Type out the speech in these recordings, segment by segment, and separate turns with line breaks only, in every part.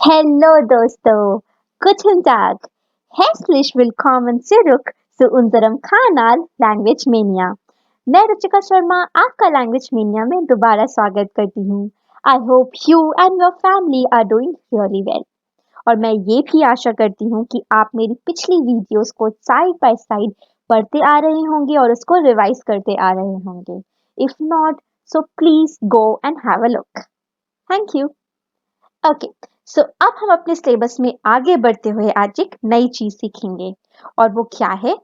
Hallo Dosto, guten Tag. Herzlich willkommen zurück zu unserem Kanal Language Mania. मैं रुचिका शर्मा आपका language mania में दोबारा स्वागत करती हूँ। I hope you and your family are doing really well. और मैं ये भी आशा करती हूँ कि आप मेरी पिछली वीडियोस को साइड बाय साइड पढ़ते आ रहे होंगे और उसको रिवाइज करते आ रहे होंगे। If not, so please go and have a look. Thank you. Okay, so अब हम अपने सिलेबस में आगे बढ़ते हुए आज एक नई चीज सीखेंगे। और वो क्या है?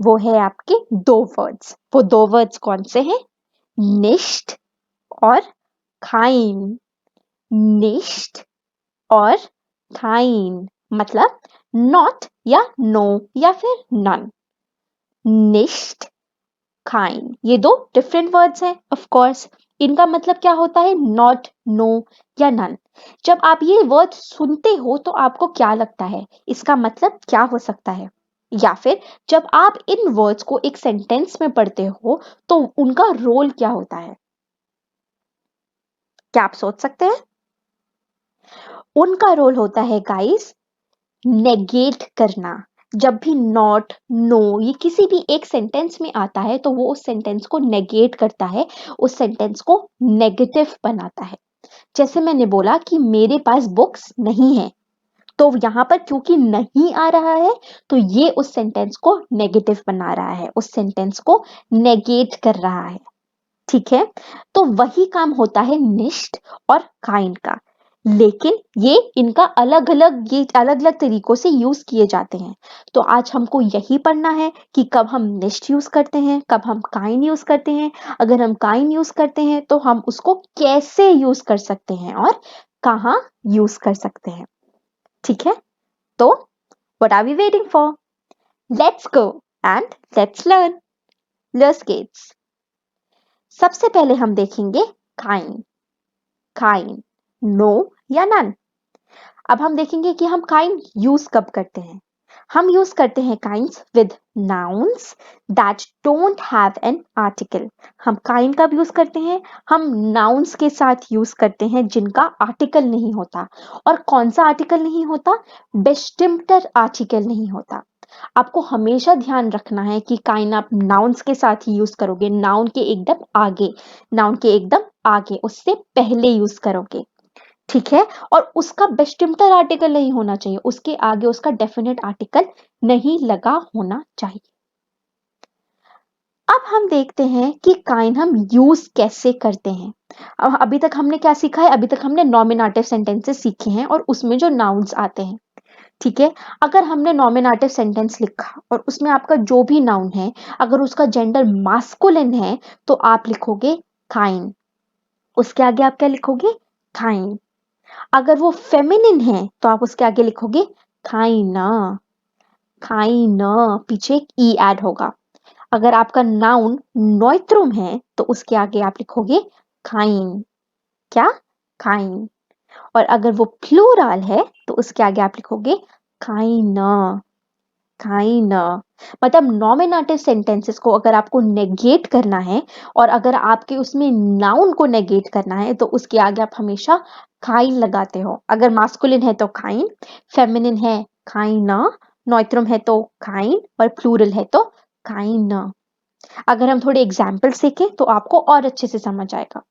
वो है आपके दो वर्ड्स। वो दो वर्ड्स कौन से हैं? निश्ट और खाइन। निश्ट और खाइन मतलब नॉट या नो या फिर नन। निश्ट, खाइन, ये दो डिफरेंट वर्ड्स हैं ऑफ कोर्स। इनका मतलब क्या होता है? नॉट, नो या नन। जब आप ये वर्ड सुनते हो तो आपको क्या लगता है इसका मतलब क्या हो सकता है? या फिर जब आप इन वर्ड्स को एक सेंटेंस में पढ़ते हो तो उनका रोल क्या होता है? क्या आप सोच सकते हैं? उनका रोल होता है गाइस, नेगेट करना। जब भी नॉट, नो ये किसी भी एक सेंटेंस में आता है तो वो उस सेंटेंस को नेगेट करता है, उस सेंटेंस को नेगेटिव बनाता है। जैसे मैंने बोला कि मेरे पास बुक्स नहीं है, तो यहाँ पर क्योंकि नहीं आ रहा है तो ये उस सेंटेंस को नेगेटिव बना रहा है, उस सेंटेंस को नेगेट कर रहा है। ठीक है, तो वही काम होता है निश्ट और काइंड का। लेकिन ये अलग अलग तरीकों से यूज किए जाते हैं। तो आज हमको यही पढ़ना है कि कब हम निश्ट यूज करते हैं, कब हम काइंड यूज करते हैं। अगर हम काइंड यूज करते हैं तो हम उसको कैसे यूज कर सकते हैं और कहाँ यूज कर सकते हैं। ठीक है, तो what are we waiting for? Let's go and let's learn. Let's get। सबसे पहले हम देखेंगे काइंड। काइंड, नो या नन। अब हम देखेंगे कि हम काइंड यूज कब करते हैं। हम यूज करते हैं kinds with nouns that don't have an article. हम काइंड कब यूज करते हैं? हम नाउन्स के साथ यूज करते हैं जिनका आर्टिकल नहीं होता। और कौन सा आर्टिकल नहीं होता? बेस्टिम्टर आर्टिकल नहीं होता। आपको हमेशा ध्यान रखना है कि काइंड आप नाउन्स के साथ ही यूज करोगे, नाउन के एकदम आगे, नाउन के एकदम आगे, उससे पहले यूज करोगे। ठीक है, और उसका बेस्टिम्टर आर्टिकल नहीं होना चाहिए, उसके आगे उसका डेफिनेट आर्टिकल नहीं लगा होना चाहिए। अब हम देखते हैं कि काइंड हम यूज कैसे करते हैं। अब अभी तक हमने क्या सीखा है? अभी तक हमने नॉमिनेटिव सेंटेंसेस सीखे हैं और उसमें जो नाउन्स आते हैं। ठीक है, अगर हमने नॉमिनेटिव सेंटेंस लिखा और उसमें आपका जो भी नाउन है अगर उसका जेंडर मास्कुलिन है तो आप लिखोगे काइंड। उसके आगे आप क्या लिखोगे? काइंड। अगर वो फेमिनिन है तो आप उसके आगे लिखोगे काइना। काइना, पीछे एक ई ऐड होगा। अगर आपका नाउन नोइट्रुम है तो उसके आगे आप लिखोगे काइन। क्या? काइन। और अगर वो प्लूरल है तो उसके आगे आप लिखोगे काइना। काइना। मतलब नॉमिनेटिव सेंटेंसेस को अगर आपको नेगेट करना है और अगर आपके उसमें नाउन को नेगेट करना है तो उसके आगे आप हमेशा काइन लगाते हो। अगर मास्कुलिन है तो काइन, फेमिनिन है काइना, नॉइट्रम है तो काइन और प्लूरल है तो काइना। अगर हम थोड़े एग्जाम्पल सीखें तो आपको और अच्छे से समझ आएगा।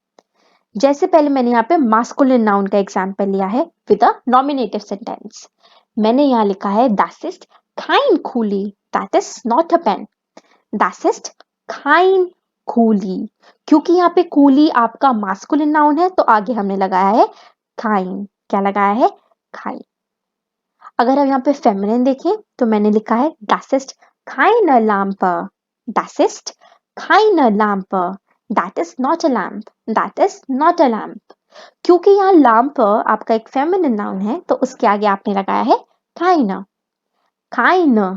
जैसे पहले मैंने यहाँ पे मास्कुलिन नाउन का एग्जाम्पल लिया है विद अ नॉमिनेटिव सेंटेंस। मैंने यहाँ लिखा है das ist kein Kuli, that is not a pen। das ist kein Kuli। क्योंकि यहाँ पे कूली आपका मास्कुलिन नाउन है तो आगे हमने लगाया है काइन। क्या लगाया है? काइन। अगर हम यहाँ पे फेमिनिन देखें तो मैंने लिखा है das ist keine Lampe। das ist keine Lampe। that is not a lamp। that is not a lamp। क्योंकि यहाँ लैम्प आपका एक फेमिनिन नाउन है तो उसके आगे आपने लगाया है काइना। काइना।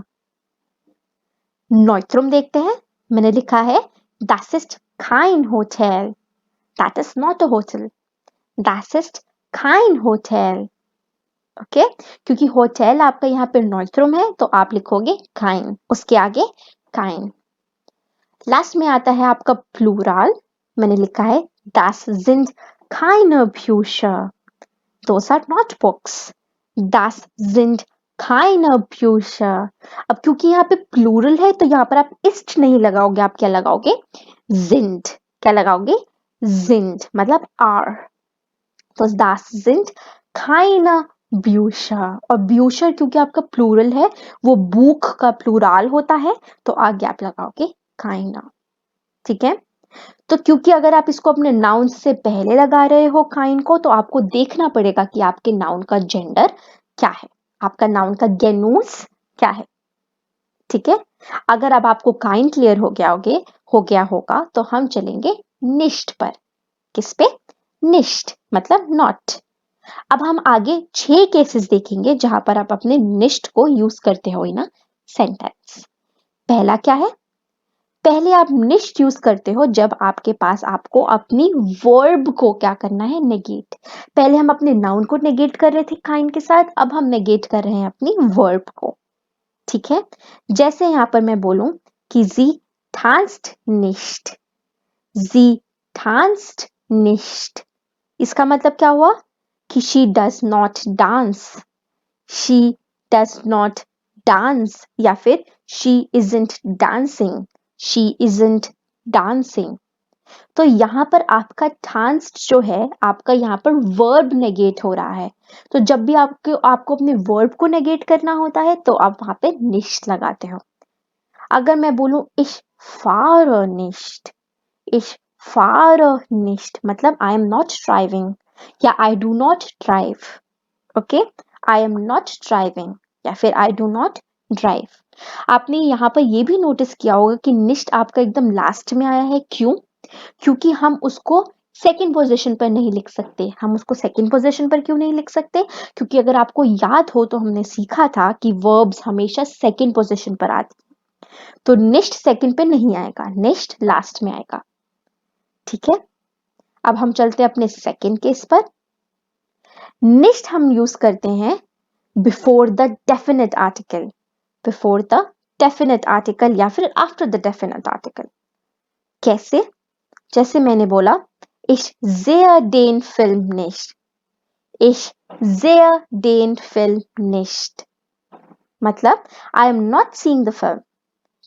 नॉइट्रुम देखते हैं। मैंने लिखा है das ist kein Hotel। that is not a hotel। das ist kein Hotel। Okay, क्योंकि होटल आपका यहाँ पे नॉइट्रुम है तो आप लिखोगे काइन, उसके आगे काइन। लास्ट में आता है आपका प्लूरल। मैंने लिखा है das sind keine Bücher। Those are not books. Das sind keine Bücher. अब क्योंकि यहाँ पे प्लूरल है तो यहाँ पर आप ist नहीं लगाओगे, आप क्या लगाओगे? Sind. क्या लगाओगे? Sind मतलब are. तो das sind keine Bücher. और Bücher क्योंकि आपका प्लूरल है, वो बुक का प्लूराल होता है, तो आगे आप लगाओगे keine. ठीक है? तो क्योंकि अगर आप इसको अपने नाउन से पहले लगा रहे हो काइन को, तो आपको देखना पड़ेगा कि आपके नाउन का जेंडर क्या है, आपका नाउन का गेनूस क्या है। ठीक है, अगर अब आपको काइन क्लियर हो गया होगा तो हम चलेंगे निश्ट पर। किस पे? निश्ट मतलब नॉट। अब हम आगे 6 केसेस देखेंगे जहां पर आप अपने निश्ट को यूज करते हो ना सेंटेंस। पहला क्या है? पहले आप निश्ट यूज करते हो जब आपके पास आपको अपनी वर्ब को क्या करना है? नेगेट। पहले हम अपने नाउन को नेगेट कर रहे थे काइन के साथ, अब हम नेगेट कर रहे हैं अपनी वर्ब को। ठीक है, जैसे यहां पर मैं बोलूं कि जी tanzt nicht, जी tanzt nicht, इसका मतलब क्या हुआ कि she does not dance, she does not dance, या फिर she isn't dancing, she isn't dancing। तो यहां पर आपका danced जो है, आपका यहां पर वर्ब नेगेट हो रहा है। तो जब भी आपको अपने वर्ब को नेगेट करना होता है तो आप वहां पे nicht लगाते हो। अगर मैं बोलूं ich fahre nicht, ich fahre nicht मतलब I am not driving, या I do not drive। Okay, I am not driving या फिर I do not drive। आपने यहाँ पर ये भी नोटिस किया होगा कि निश्ट आपका एकदम लास्ट में आया है। क्यों? क्योंकि हम उसको सेकंड पोजीशन पर नहीं लिख सकते। हम उसको सेकंड पोजीशन पर क्यों नहीं लिख सकते? क्योंकि अगर आपको याद हो तो हमने सीखा था कि वर्ब्स हमेशा सेकंड पोजीशन पर आती, तो निश्ट सेकंड पे नहीं आएगा, निश्ट लास्ट में आएगा। ठीक है, अब हम चलते हैं अपने सेकंड केस पर। निश्ट हम यूज करते हैं before the definite article, before the definite article या फिर आफ्टर द डेफिनेट आर्टिकल। कैसे? जैसे मैंने बोला ich sehe den Film nicht, ich sehe den Film nicht मतलब I am not seeing the film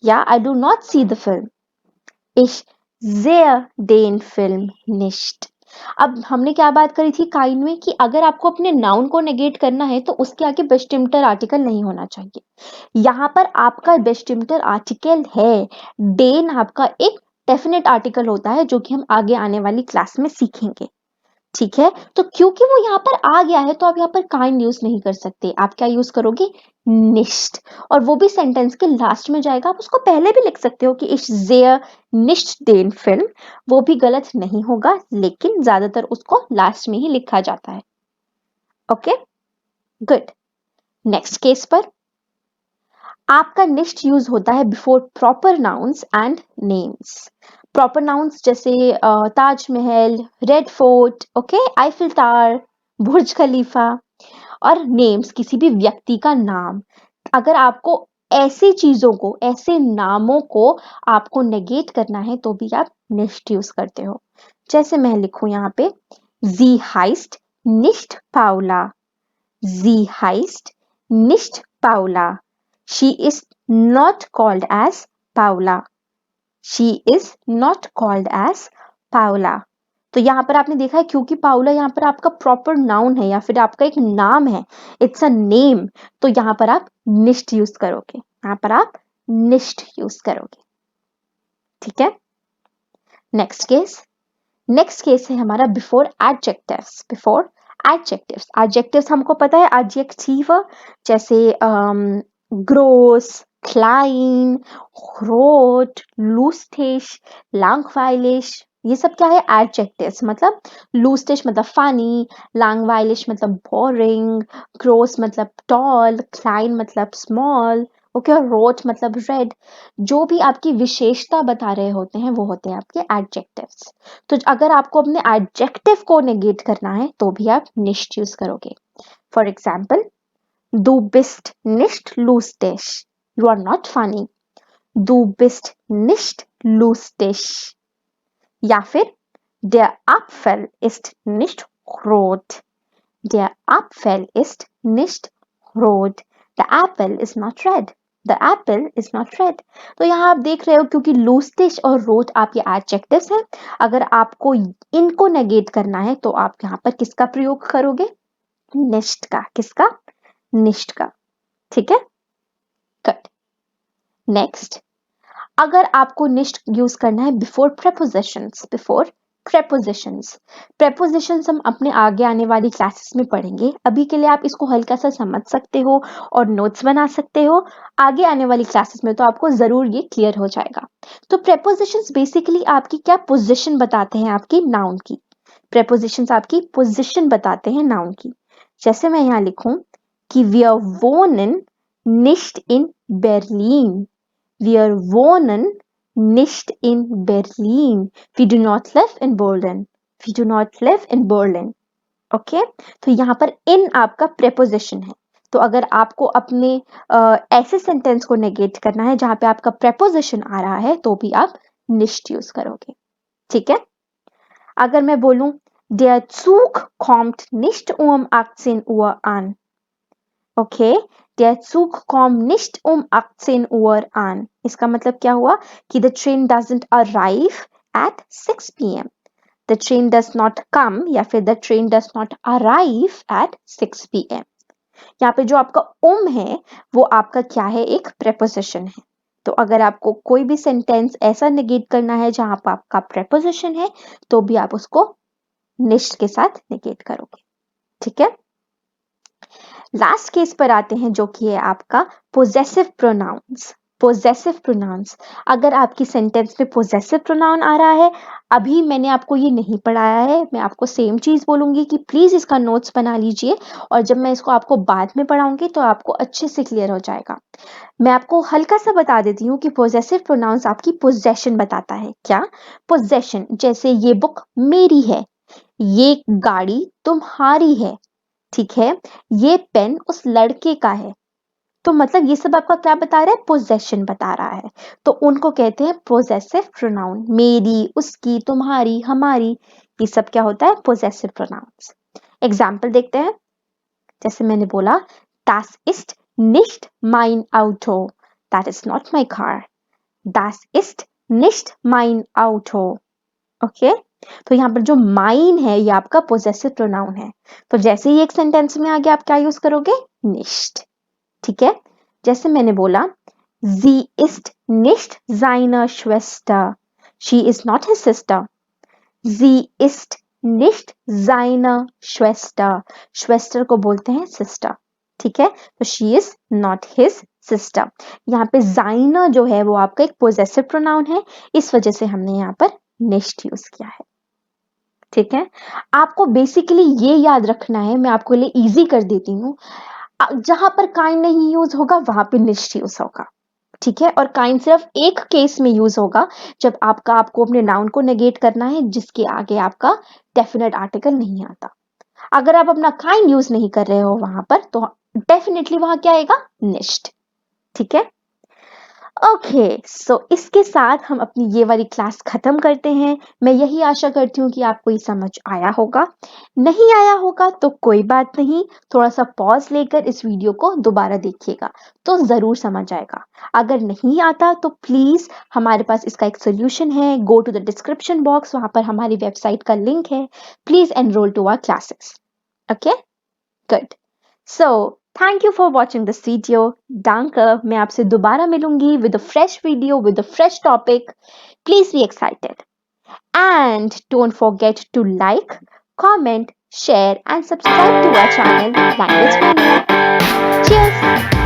या I do not see the film, ich sehe den Film nicht। अब हमने क्या बात करी थी काइन में कि अगर आपको अपने नाउन को नेगेट करना है तो उसके आगे बेस्टिम्टर आर्टिकल नहीं होना चाहिए। यहां पर आपका बेस्टिम्टर आर्टिकल है, डेन आपका एक डेफिनेट आर्टिकल होता है जो कि हम आगे आने वाली क्लास में सीखेंगे। ठीक है, तो क्योंकि वो यहाँ पर आ गया है तो आप यहाँ पर काइन यूज नहीं कर सकते, आप क्या यूज करोगे? निश्ट। और वो भी सेंटेंस के लास्ट में जाएगा। आप उसको पहले भी लिख सकते हो कि ich sehe nicht den Film, वो भी गलत नहीं होगा, लेकिन ज्यादातर उसको लास्ट में ही लिखा जाता है। Okay, good. नेक्स्ट केस पर आपका निश्ट यूज होता है before proper nouns and names. Proper nouns जैसे Taj Mahal, red fort, okay, Eiffel tower, बुर्ज खलीफा, और नेम्स किसी भी व्यक्ति का नाम। अगर आपको ऐसी चीजों को, ऐसे नामों को आपको नेगेट करना है तो भी आप निश्ट यूज करते हो। जैसे मैं लिखूं यहाँ पे जी हाइस्ट निश्ट पाउला, जी हाइस्ट निश्ट Paula, she is not called as Paula, she is not called as Paula। तो यहां पर आपने देखा है क्योंकि पाउला यहां पर आपका प्रॉपर नाउन है या फिर आपका एक नाम है, इट्स अ नेम, तो यहां पर आप निश्ट यूज करोगे, यहां पर आप निश्ट यूज करोगे। ठीक है, नेक्स्ट केस है हमारा बिफोर एडजेक्टिव्स। बिफोर एडजेक्टिव्स हमको पता है एडजेक्टिव जैसे ग्रोस, क्लाइन, रोट, लूस्टिश, langweilig, ये सब क्या है? एडजेक्टिव्स। मतलब लूस्टिश मतलब फनी, langweilig मतलब बोरिंग, ग्रोस मतलब टॉल, क्लाइन मतलब स्मॉल, ओके, और रोट मतलब रेड। जो भी आपकी विशेषता बता रहे होते हैं वो होते हैं आपके एडजेक्टिव्स। तो अगर आपको अपने एडजेक्टिव को नेगेट करना है तो भी आप निश्ट यूज करोगे। For example, Du bist nicht lustig. You are not funny. Du bist nicht lustig. या फिर Der Apfel ist nicht rot. Der Apfel ist nicht rot. The apple is not red. The apple is not red. तो यहाँ आप देख रहे हो क्योंकि lustig और rot आपके adjectives हैं, अगर आपको इनको negate करना है तो आप यहाँ पर किसका प्रयोग करोगे? nicht का. किसका? nicht का. ठीक है? Good. Next. अगर आपको nicht यूज करना है बिफोर prepositions, prepositions हम अपने आगे आने वाली क्लासेस में पढ़ेंगे. अभी के लिए आप इसको हल्का सा समझ सकते हो और नोट्स बना सकते हो. आगे आने वाली क्लासेस में तो आपको जरूर ये क्लियर हो जाएगा. तो prepositions बेसिकली आपकी क्या पोजीशन बताते हैं आपकी नाउन की. prepositions आपकी पोजीशन बताते हैं नाउन की. जैसे मैं यहाँ लिखूं कि wir wohnen nicht in Berlin. Wir wohnen nicht in Berlin. We do not live in Berlin. We do not live in Berlin. Okay तो यहाँ पर in आपका preposition है. तो अगर आपको अपने ऐसे सेंटेंस को नेगेट करना है जहां पे आपका preposition आ रहा है तो भी आप nicht यूज करोगे. ठीक है. अगर मैं बोलूं der Zug kommt nicht 18 Uhr an. Okay Der Zug kommt nicht 18 Uhr an. इसका मतलब क्या हुआ कि the train doesn't arrive at 6 p.m. The train does not come या फिर the train does not arrive at 6 p.m. यहाँ पे जो आपका है वो आपका क्या है? एक preposition है. तो अगर आपको कोई भी सेंटेंस ऐसा नेगेट करना है जहां पर आपका preposition है तो भी आप उसको nicht के साथ नेगेट करोगे. ठीक है. लास्ट केस पर आते हैं जो कि है आपका पोजेसिव प्रोनाउंस. पोजेसिव प्रोनाउंस अगर आपकी सेंटेंस में पोजेसिव प्रोनाउन आ रहा है, अभी मैंने आपको ये नहीं पढ़ाया है, मैं आपको सेम चीज बोलूंगी कि प्लीज इसका नोट्स बना लीजिए और जब मैं इसको आपको बाद में पढ़ाऊंगी तो आपको अच्छे से क्लियर हो जाएगा. मैं आपको हल्का सा बता देती हूँ कि पोजेसिव प्रोनाउंस आपकी पोजेशन बताता है. क्या? पोजेशन. जैसे ये बुक मेरी है, ये गाड़ी तुम्हारी है. ठीक है. ये पेन उस लड़के का है. तो मतलब ये सब आपका क्या बता रहा है? पोजेशन बता रहा है. तो उनको कहते हैं पोजेसिव प्रोनाउन. मेरी, उसकी, तुम्हारी, हमारी, ये सब क्या होता है? Possessive pronounce. एग्जाम्पल देखते हैं. जैसे मैंने बोला das ist nicht mein Auto. That is not my car. Das ist nicht mein Auto. Okay तो यहाँ पर जो माइन है ये आपका पोजेसिव प्रोनाउन है. तो जैसे ही एक सेंटेंस में आगे आप क्या यूज करोगे? nicht. ठीक है. जैसे मैंने बोला sie ist nicht seine Schwester. She is not his sister. Sie ist nicht seine Schwester. Schwester को बोलते हैं sister. ठीक है. तो she is not his sister. यहाँ पे seine जो है वो आपका एक पोजेसिव प्रोनाउन है, इस वजह से हमने यहाँ पर nicht यूज किया है. ठीक है. आपको बेसिकली ये याद रखना है, मैं आपके लिए इजी कर देती हूँ. जहां पर काइंड नहीं यूज होगा वहां पे nicht यूज होगा. ठीक है. और काइंड सिर्फ एक केस में यूज होगा जब आपको अपने नाउन को नेगेट करना है जिसके आगे आपका डेफिनेट आर्टिकल नहीं आता. अगर आप अपना काइंड यूज नहीं कर रहे हो वहां पर तो डेफिनेटली वहां क्या आएगा? nicht. ठीक है. ओके सो इसके साथ हम अपनी ये वाली क्लास खत्म करते हैं. मैं यही आशा करती हूँ कि आपको ये समझ आया होगा. नहीं आया होगा तो कोई बात नहीं, थोड़ा सा पॉज लेकर इस वीडियो को दोबारा देखिएगा तो जरूर समझ आएगा. अगर नहीं आता तो प्लीज हमारे पास इसका एक सोल्यूशन है. Go to the description box, वहां पर हमारी वेबसाइट का लिंक है. Please enrol to our classes. Okay good. So, thank you for watching this video. Danke. मैं आपसे दोबारा मिलूंगी with a fresh video, with a fresh topic. Please be excited. And don't forget to like, comment, share and subscribe to our channel Language Mania. Cheers!